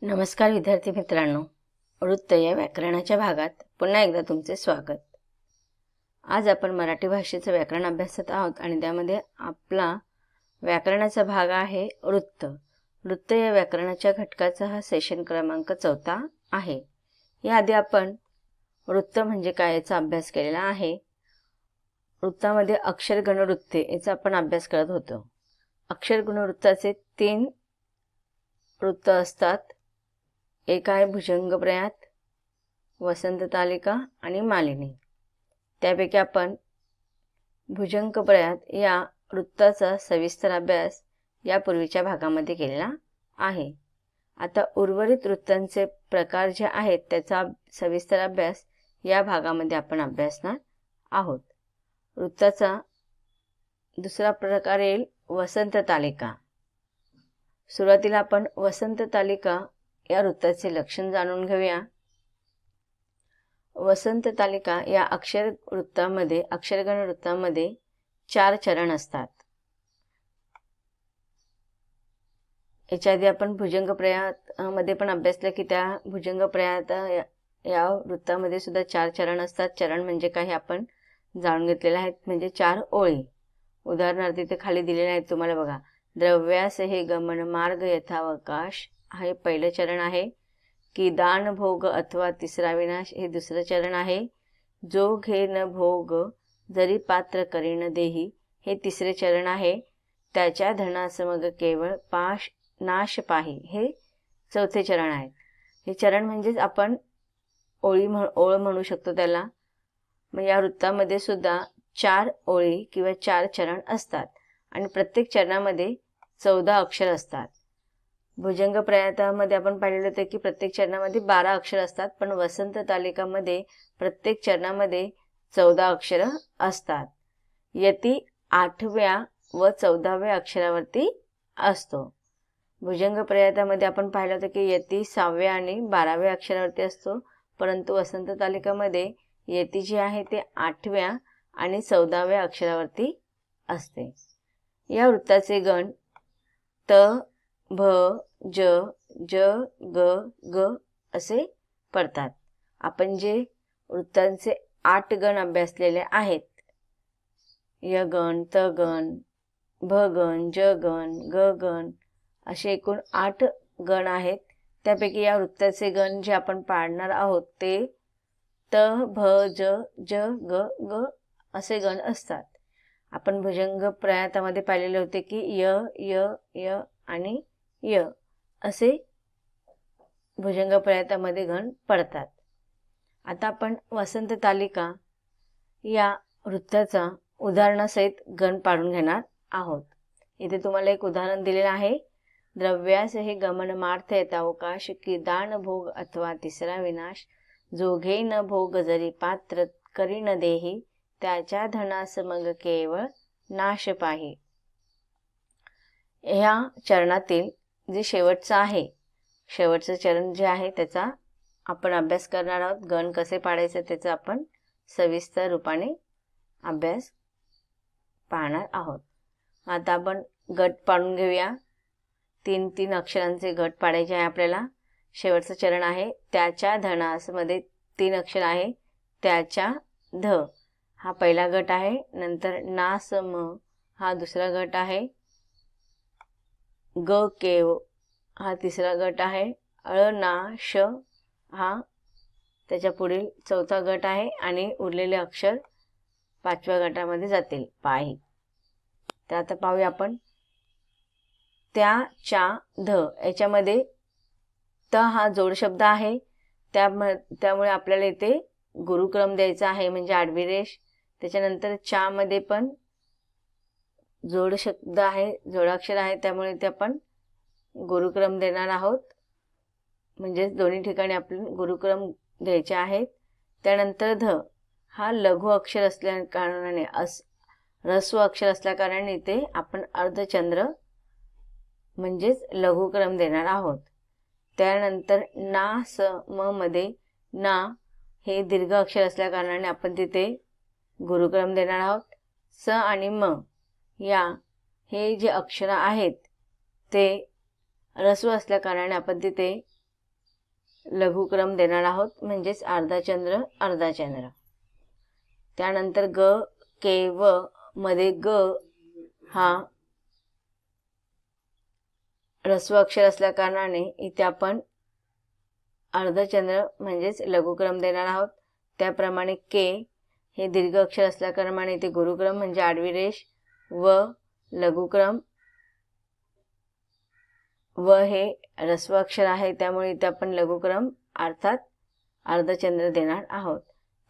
नमस्कार विद्यार्थी मित्रांनो, वृत्त या व्याकरणाच्या भागात पुन्हा एकदा तुमचे स्वागत। आज आपण मराठी भाषेचं व्याकरण अभ्यासत आहोत आणि त्यामध्ये आपला व्याकरणाचा भाग आहे वृत्त। वृत्त या व्याकरणाच्या घटकाचा हा सेशन क्रमांक 4 आहे। याआधी आपण वृत्त म्हणजे काय याचा अभ्यास केलेला आहे। वृत्तामध्ये अक्षर गणवृत्ते याचा आपण अभ्यास करत होतो। अक्षर गुणवृत्ताचे 3 वृत्त असतात। एक आहे भुजंगप्रयात, वसंत तालिका आणि मालिनी। त्यापैकी आपण भुजंगप्रयात या वृत्ताचा सविस्तर अभ्यास यापूर्वीच्या भागामध्ये केलेला आहे। आता उर्वरित वृत्तांचे प्रकार जे आहेत त्याचा सविस्तर अभ्यास या भागामध्ये आपण अभ्यासणार आहोत। वृत्ताचा दुसरा प्रकार येईल वसंत तालिका। सुरुवातीला आपण वसंत तालिका या वृत्ताचे लक्षण जाणून घेऊया। वसंत तालिका या अक्षरगण वृत्तामध्ये 4 चरण असतात। याच्या आधी आपण भुजंगप्रयात मध्ये पण अभ्यासलं की त्या भुजंगप्रयात या वृत्तामध्ये सुद्धा 4 चरण असतात। चरण म्हणजे काय हे आपण जाणून घेतलेले आहेत, म्हणजे 4 ओळी। उदाहरणार्थ इथे खाली दिलेले आहेत तुम्हाला बघा। द्रव्यास हे गमन मार्ग यथावकाश हे पहिलं चरण आहे। की दान भोग अथवा तिसरा विनाश हे दुसरं चरण आहे। जो घे न भोग जरी पात्र करीन देही हे तिसरे चरण आहे। त्याच्या धनास मग केवळ नाश पाही हे चौथे चरण आहे। हे चरण म्हणजेच आपण ओळ म्हणू शकतो त्याला। मग या वृत्तामध्ये सुद्धा 4 ओळी किंवा 4 चरण असतात आणि प्रत्येक चरणामध्ये 14 अक्षर असतात। भुजंगप्रयातामध्ये आपण पाहिलेलं होतं की प्रत्येक चरणामध्ये 12 अक्षर असतात, पण वसंत तालिकामध्ये प्रत्येक चरणामध्ये 14 अक्षर असतात। यती 8व्या व 14व्या अक्षरावरती असतो। भुजंगप्रयातामध्ये आपण पाहिलं होतं की यती 6व्या आणि 12व्या अक्षरावरती असतो, परंतु वसंत तालिकामध्ये यती जी आहे ते 8व्या आणि 14व्या अक्षरावरती असते। या वृत्ताचे गण त, भ, ज, ज, ग, ग असे पडतात। आपण जे वृत्तांचे 8 गण अभ्यासलेले आहेत, य गण, त गण, भ गण, ज गण, ग गण असे एकूण 8 गण आहेत। त्यापैकी या वृत्ताचे गण जे आपण पाडणार आहोत ते त, भ, ज, ज, ग, ग असे गण असतात। आपण भुजंगप्रयातामध्ये पाहिलेले होते की य, य, य आणि य असे भुजंगप्रयातामध्ये गण पडतात। आता आपण वसंत तालिका या वृत्ताचा उदाहरणासहित गण पाडून घेणार आहोत। इथे तुम्हाला एक उदाहरण दिलेलं आहे। द्रव्यास हे गमन मार्थ यथावकाश की दान भोग अथवा तिसरा विनाश जो घे न भोग जरी पात्र करी न देही त्याच्या धनास मग केवळ नाश पाही। ह्या चरणातील जे शेवटचं चरण जे आहे त्याचा आपण अभ्यास करणार आहोत। गण कसे पाडायचे त्याचा आपण सविस्तर रूपाने अभ्यास पाहणार आहोत। आता आपण गट पाडून घेऊया। 3 अक्षरांचे गट पाडायचे आहे आपल्याला। शेवटचं चरण आहे त्याच्या धनास मध्ये 3 अक्षर आहे, त्याच्या ध हा पहिला गट आहे। नंतर नास म हा दुसरा गट आहे। ग केव हा तिसरा गट आहे। अळ ना श हा त्याच्या पुढील चौथा गट आहे आणि उरलेले अक्षर 5व्या गटामध्ये जातील पाही। तर आता पाहूया आपण त्या, च्या, ध याच्यामध्ये त हा जोड शब्द आहे, त्यामुळे आपल्याला इथे गुरुक्रम द्यायचा आहे म्हणजे आडवी रेष। त्याच्यानंतर च्या मध्ये पण जोड शब्द आहे, जोडाक्षर आहे, त्यामुळे इथे आपण गुरुक्रम देणार आहोत, म्हणजे दोन्ही ठिकाणी आपण गुरुक्रम द्यायचे आहेत। त्यानंतर ध हा लघु अक्षर असल्या कारणाने ह्रस्व अक्षर असल्या कारणाने इथे आपण अर्धचंद्र म्हणजेच लघुक्रम देणार आहोत। त्यानंतर ना स म मध्ये ना हे दीर्घ अक्षर असल्या कारणाने आपण तिथे गुरुक्रम देणार आहोत। स आणि म या हे जे अक्षर आहेत ते ह्रस्व असल्या कारणाने आपण तिथे लघुक्रम देणार आहोत, म्हणजेच अर्धाचंद्र अर्धाचंद्र. त्यानंतर ग के व मध्ये ग हा ऱ्हस्व अक्षर असल्या कारणाने इथे आपण अर्धचंद्र म्हणजेच लघुक्रम देणार आहोत. त्याप्रमाणे के हे दीर्घ अक्षर असल्या कारणाने इथे गुरुक्रम म्हणजे आडवी रेष व लघुक्रम व हे ऱ्हस्व अक्षर आहे त्यामुळे इथे आपण लघुक्रम अर्थात अर्धचंद्र देणार आहोत.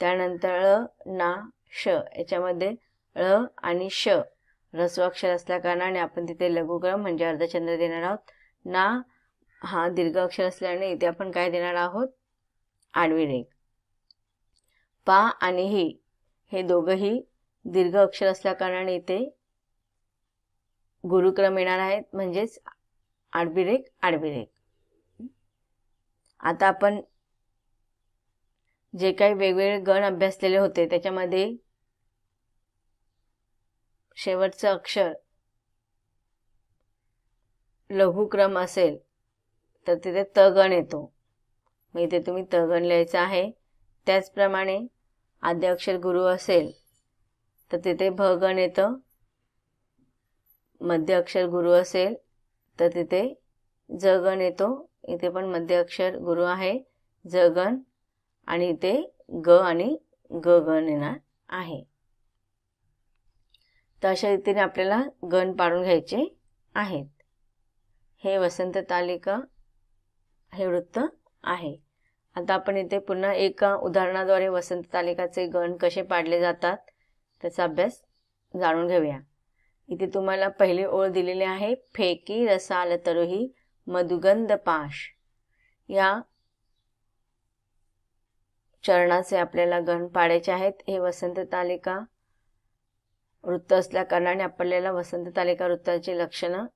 त्यानंतर ळ ना श याच्यामध्ये ळ आणि श ऱ्हस्व अक्षर असल्या कारणाने आपण तिथे लघुक्रम म्हणजे अर्धचंद्र देणार आहोत. ना हा दीर्घ अक्षर असल्याने इथे आपण काय देणार आहोत, आडवी रेघ. पा आणि ही हे दोघंही दीर्घ अक्षर असल्या कारणाने इथे गुरुक्रम येणार आहेत, म्हणजेच आडवी रेघ आडवी रेघ. आता आपण जे काही वेगवेगळे गण अभ्यासलेले होते त्याच्यामध्ये शेवटचं अक्षर लघुक्रम असेल तर तिथे त गण येतो, मग इथे तुम्ही त गण लिहायचं आहे. त्याचप्रमाणे आद्य अक्षर गुरु असेल तर तिथे भ गण येतं. मध्य अक्षर गुरु असेल तर तिथे ज गण येतो. इथे पण मध्य अक्षर गुरु आहे, ज गण, आणि इथे ग आणि ग गण येणार आहे. तर अशा रीतीने आपल्याला गण पाडून घ्यायचे आहेत. हे वसंत तालिका हे वृत्त आहे. आता आपण इथे पुन्हा एका उदाहरणाद्वारे वसंत तालिकाचे गण कसे पाडले जातात त्याचा अभ्यास जाणून घेऊया. इथे तुम्हाला पहिली ओळ दिलेली आहे, फेकी रसाल तरुही मधुगंध पाश. या चरणाचे आपल्याला गण पाडायचे आहेत. हे वसंत तालिका वृत्त असल्या कारणाने आपल्याला वसंत तालिका वृत्ताची लक्षणं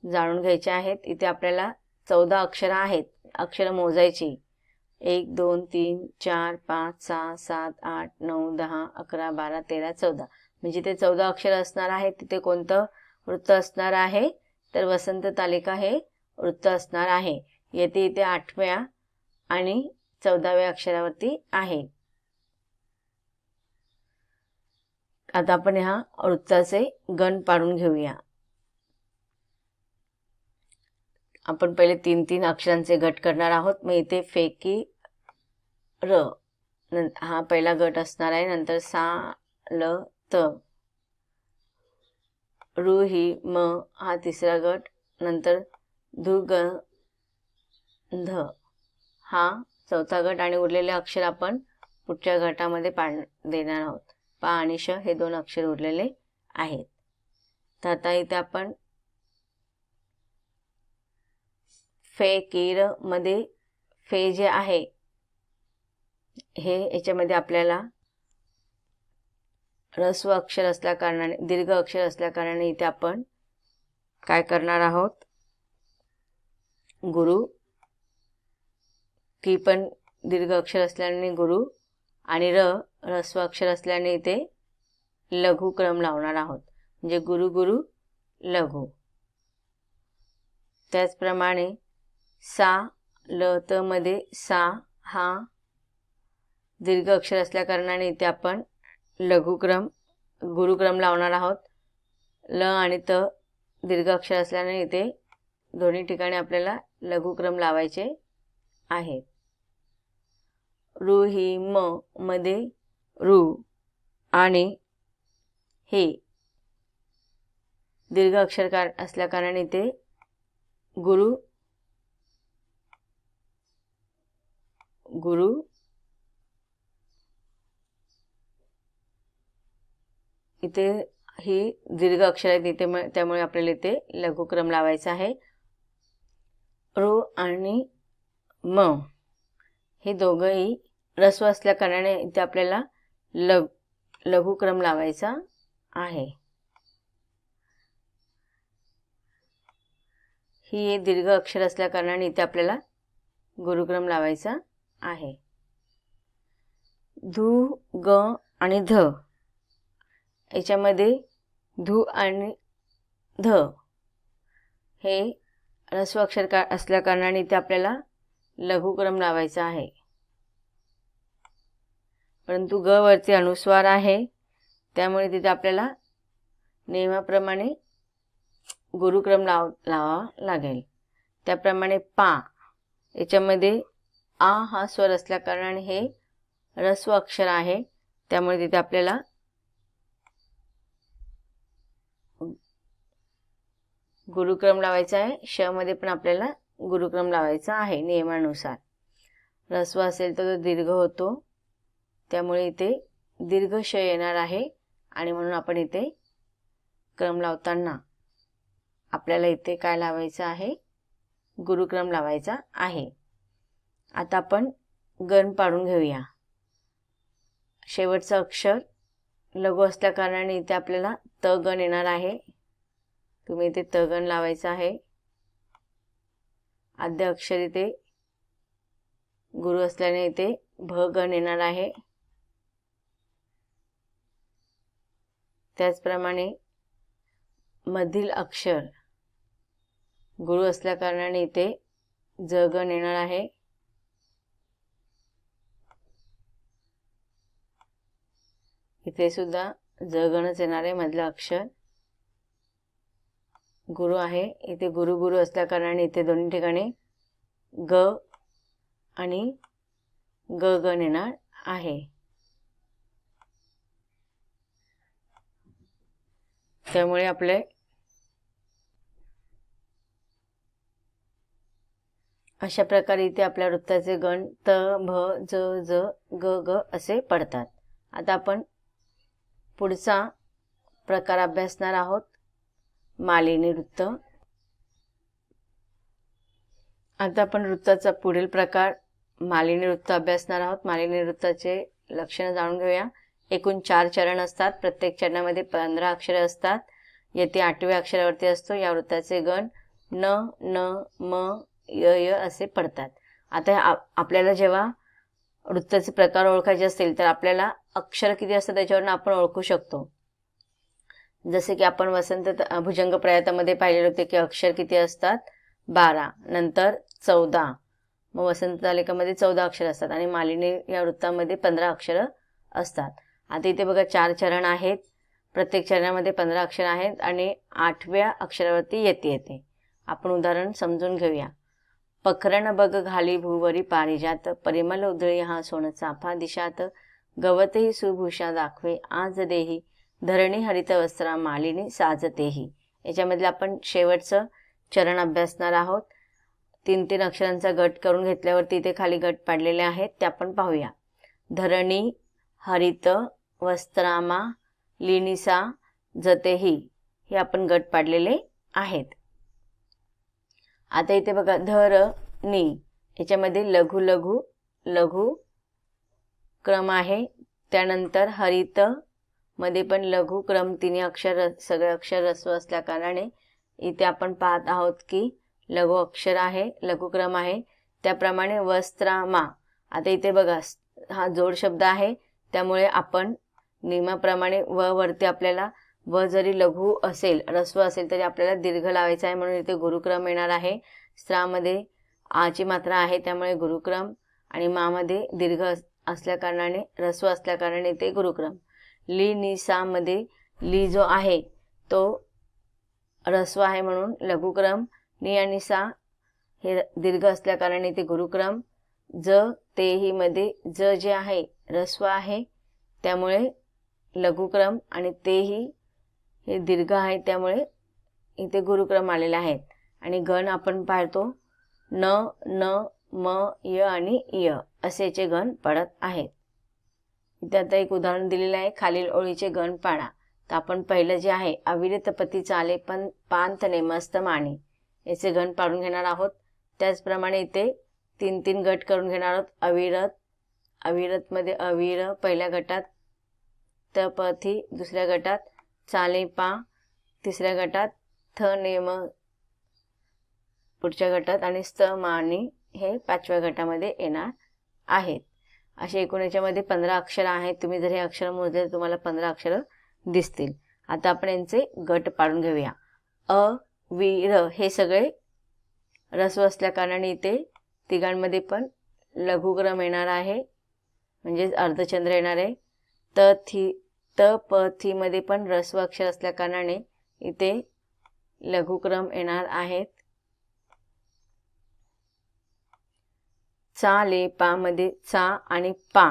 जाणून घ्यायची आहेत. इथे आपल्याला 14 अक्षरं आहेत, अक्षरं मोजायची. 1 2 3 4 5 6 7 8 9 10 11 12 13 14, म्हणजे ते 14 अक्षर असणार आहेत. तिथे कोणतं वृत्त असणार आहे तर वसंत तालिका हे वृत्त असणार आहे. येथे इथे 8व्या आणि 14व्या अक्षरावरती आहे. आता आपण ह्या वृत्ताचे गण पाडून घेऊया. आपण पहिले 3-3 अक्षरांचे गट करणार आहोत. मग इथे फेकी र हा पहिला गट असणार आहे. नंतर सा ल त, रु ही म हा तिसरा गट, नंतर धु ग ध हा चौथा गट, आणि उरलेले अक्षर आपण पुढच्या गटामध्ये देणार आहोत. पा आणि श हे 2 अक्षर उरलेले आहेत. तर आता इथे आपण फे की र मध्ये फे जे आहे हे याच्यामध्ये आपल्याला ऱ्हस्व अक्षर असल्या कारणाने दीर्घ अक्षर असल्या कारणाने इथे आपण काय करणार आहोत, गुरु की पण दीर्घ अक्षर असल्याने गुरु आणि र ऱ्हस्व अक्षर असल्याने इथे लघुक्रम लावणार आहोत, म्हणजे गुरु गुरु लघु. त्याचप्रमाणे सा ल त मध्ये सा हा दीर्घ अक्षर असल्या कारणाने इथे आपण लघुक्रम गुरुक्रम लावणार आहोत. ल आणि त दीर्घ अक्षर असल्याने इथे दोन्ही ठिकाणी आपल्याला लघुक्रम लावायचे आहेत. रु ही म मध्ये रु आणि हे दीर्घ अक्षर असल्या कारणाने इथे गुरु गुरु इथे ही दीर्घ अक्षर आहेत इथे, त्यामुळे आपल्याला इथे लघुक्रम लावायचा आहे. रू आणि म हे दोघंही ऱ्हस्व असल्या कारणाने इथे आपल्याला लघुक्रम लावायचा आहे. ही दीर्घ अक्षर असल्या कारणाने इथे आपल्याला गुरुक्रम लावायचा आहे. धु ग आणि ध याच्यामध्ये धु आणि ध हे ऱ्हस्व अक्षर असल्या कारणाने इथे आपल्याला लघुक्रम लावायचा आहे, परंतु ग वरती अनुस्वार आहे त्यामुळे तिथे आपल्याला नियमाप्रमाणे गुरुक्रम लावावा लागेल. त्याप्रमाणे पा याच्यामध्ये आ हा स्वर असल्या कारणाने हे ऱ्हस्व अक्षर आहे, त्यामुळे तिथे आपल्याला गुरुक्रम लावायचा आहे. श मध्ये पण आपल्याला गुरुक्रम लावायचा आहे नियमानुसार. ऱ्हस्व असेल तर तो दीर्घ होतो, त्यामुळे इथे दीर्घ श येणार आहे आणि म्हणून आपण इथे क्रम लावताना आपल्याला इथे काय लावायचं आहे, गुरुक्रम लावायचा आहे. आता आपण गण पाडून घेऊया. शेवटचं अक्षर लघु असल्या कारणाने इथे आपल्याला त गण येणार आहे. तुम्ही इथे त गण लावायचं आहे. आद्य अक्षर इथे गुरु असल्याने इथे भ गण येणार आहे. त्याचप्रमाणे मधील अक्षर गुरु असल्या कारणाने इथे ज गण येणार आहे. इथे सुद्धा ज गणच येणार आहे. मधलं अक्षर गुरु आहे, इथे गुरु गुरु असल्या कारणाने इथे दोन्ही ठिकाणी ग आणि ग गण येणार आहे. त्यामुळे आपले अशा प्रकारे इथे आपल्या वृत्ताचे गण त भ ज ज ग ग असे पडतात. आता आपण पुढचा प्रकार अभ्यासणार आहोत, मालिनी वृत्त. आता आपण वृत्ताचा पुढील प्रकार मालिनी वृत्त अभ्यासणार आहोत. मालिनी वृत्ताचे लक्षण जाणून घेऊया. एकूण 4 चरण असतात. प्रत्येक चरणामध्ये 15 अक्षरे असतात. येथे 8व्या अक्षरावरती असतो. या वृत्ताचे गण न न म य य असे पडतात. आता आपल्याला जेव्हा वृत्ताचे प्रकार ओळखायचे असतील तर आपल्याला अक्षर किती असतात त्याच्यावरून आपण ओळखू शकतो. जसे की आपण वसंत भुजंग प्रयातामध्ये पाहिलेले होते की अक्षर किती असतात, 12, नंतर 14. मग वसंत तालिकामध्ये 14 अक्षर असतात आणि मालिनी या वृत्तामध्ये 15 अक्षर असतात. आता इथे बघा 4 चरण आहेत. प्रत्येक चरणामध्ये 15 अक्षर आहेत आणि 8व्या अक्षरावरती येते. आपण उदाहरण समजून घेऊया. पखरण बग घाली भूवरी पारिजात, परिमल उधळी हा सोन चाफा दिशात, गवतही सुभूषा दाखवे आज देही, धरणी हरित वस्त्रा मालिनी साजतेही. याच्यामधलं आपण शेवटचं चरण अभ्यासणार आहोत. 3-3 अक्षरांचा गट करून घेतल्यावरती इथे खाली गट पाडलेले आहेत ते आपण पाहूया. धरणी हरित वस्त्रामा लिनिसा जतेही हे आपण गट पाडलेले आहेत. आता इथे बघा धर नी याच्यामध्ये लघु लघु लघु क्रम आहे. त्यानंतर हरित मध्ये पण लघु क्रम, 3 अक्षर सगळे अक्षर ऱ्हस्व असल्या कारणाने इथे आपण पाहत आहोत की लघु अक्षर आहे, लघुक्रम आहे. त्याप्रमाणे वस्त्रामा, आता इथे बघा हा जोड शब्द आहे त्यामुळे आपण नियमाप्रमाणे व वरती आपल्याला व जरी लघु असेल ऱ्हस्व असेल तरी आपल्याला दीर्घ लावायचा आहे म्हणून इथे गुरुक्रम येणार आहे. स्त्रामध्ये आची मात्रा आहे त्यामुळे गुरुक्रम आणि मामध्ये दीर्घ असल्या कारणाने ऱ्हस्व असल्या कारणाने इथे गुरुक्रम. ली नि सा मध्ये ली जो आहे तो ऱ्हस्व आहे म्हणून लघुक्रम. नि आणि सा हे दीर्घ असल्या कारणाने इथे गुरुक्रम. ज ते ही मध्ये ज जे आहे ऱ्हस्व आहे त्यामुळे लघुक्रम आणि ते ही हे दीर्घ आहे त्यामुळे इथे गुरुक्रम आलेले आहेत. आणि गण आपण पाहतो न न म य आणि य असे याचे गण पडत आहेत. इथे आता एक उदाहरण दिलेलं आहे. खालील ओळीचे गण पाडा. तर आपण पहिलं जे आहे अविरत पती चाले पण पांतने मस्त माणी याचे गण पाडून घेणार आहोत. त्याचप्रमाणे इथे 3-3 गट करून घेणार आहोत. अविरत, अविरत मध्ये अविर पहिल्या गटात, तपथी दुसऱ्या गटात, चाले पा तिसऱ्या गटात, थ नेम पुढच्या गटात आणि स्त मानी हे 5व्या गटामध्ये येणार आहेत. असे एकूण याच्यामध्ये 15 अक्षर आहेत. तुम्ही जर हे अक्षर मोजले तर तुम्हाला 15 अक्षर दिसतील. आता आपण यांचे गट पाडून घेऊया. अ वि र हे सगळे ऱ्हस्व असल्या कारणाने इथे तिघांमध्ये पण लघुक्रम येणार आहे, म्हणजेच अर्धचंद्र येणार आहे. त प थी मध्ये पण ऱ्हस्व अक्षर असल्या कारणाने इथे लघुक्रम येणार आहेत. चा ले पा मध्ये चा आणि पा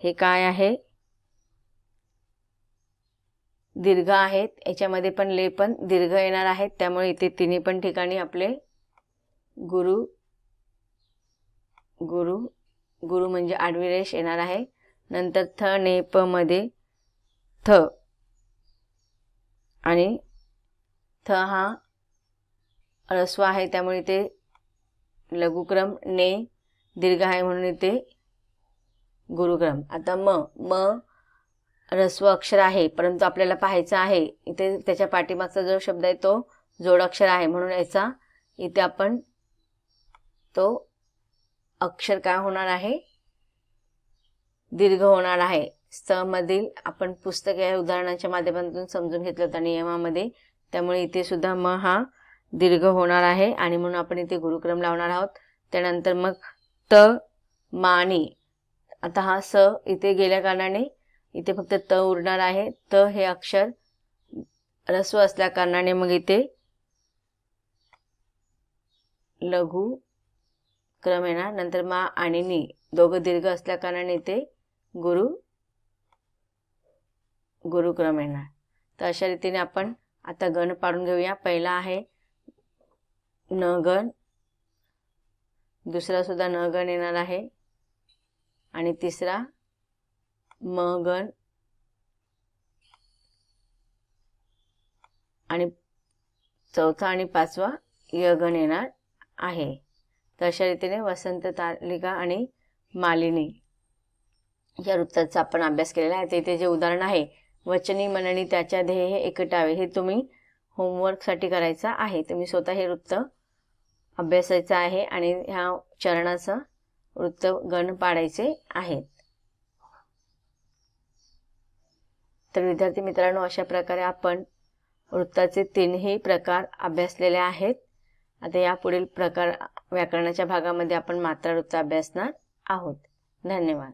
हे काय आहे, दीर्घ आहेत. याच्यामध्ये पण ले पण दीर्घ येणार आहेत, त्यामुळे इथे तिन्ही पण ठिकाणी आपले गुरु गुरु गुरु म्हणजे आडवी रेष येणार आहे. नंतर थ ने प मध्ये थ आणि थ हा ह्रस्व आहे, त्यामुळे इथे लघुक्रम, ने दीर्घ आहे म्हणून इथे गुरुक्रम. आता म ह्रस्व अक्षर आहे, परंतु आपल्याला पाहायचं आहे इथे त्याच्या पाठीमागचा जो शब्द आहे तो जोडाक्षर आहे, म्हणून याचा इथे आपण तो अक्षर काय होणार आहे, दीर्घ होणार आहे. स मधील आपण पुस्तक या उदाहरणाच्या माध्यमातून समजून घेतलं होतं नियमामध्ये, त्यामुळे इथे सुद्धा म हा दीर्घ होणार आहे आणि म्हणून आपण इथे गुरुक्रम लावणार आहोत. त्यानंतर मग त मानी, आता हा स इथे गेल्या कारणाने इथे फक्त त उरणार आहे. त हे अक्षर ह्रस्व असल्या कारणाने मग इथे लघु क्रम येणार. नंतर मा आणि नी दोघं दीर्घ असल्या कारणाने इथे गुरुक्रम येणार. तर अशा रीतीने आपण आता गण पाडून घेऊया. पहिला आहे न गण, दुसरा सुद्धा न गण येणार आहे आणि तिसरा म गण आणि चौथा आणि पाचवा य गण येणार आहे. तर अशा रीतीने वसंत तालिका आणि मालिनी या वृत्ताचा आपण अभ्यास केलेला आहे. इथे जे उदाहरण आहे, वचनी मननी त्याच्या ध्येय हे एकटावे, हे तुम्ही होमवर्कसाठी करायचं आहे. तुम्ही स्वतः हे वृत्त अभ्यासायचं आहे आणि ह्या चरणाचं वृत्त गण पाडायचे आहेत. तर विद्यार्थी मित्रांनो, अशा प्रकारे आपण वृत्ताचे तीनही प्रकार अभ्यासलेले आहेत. आता या पुढील प्रकार व्याकरणाच्या भागामध्ये आपण मात्रा वृत्त अभ्यासणार आहोत. धन्यवाद.